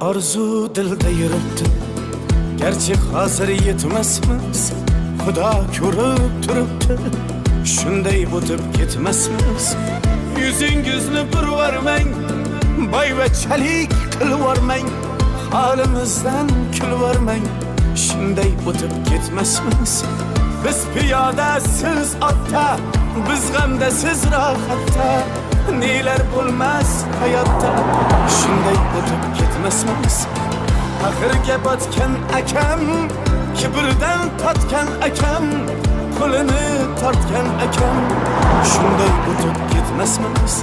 Arzu dilda yuribdi, gerçi hazır yetmesmiz. Xudo ko'rib turibdi, shunday o'tib ketmasmiz. Yuzingizni burvarmang, boyvachalik qilvormang, holimizdan kulvormang, shunday o'tib ketmasmiz. Biz piyoda, siz otda, biz g'amda, siz rohatda, nelar bo'lmas hayotda, shunday o'tib ketmasmiz. Axirga botgan akam, kibrdan totgan akam, qo'lini tortgan akam, shunday o'tib ketmasmiz.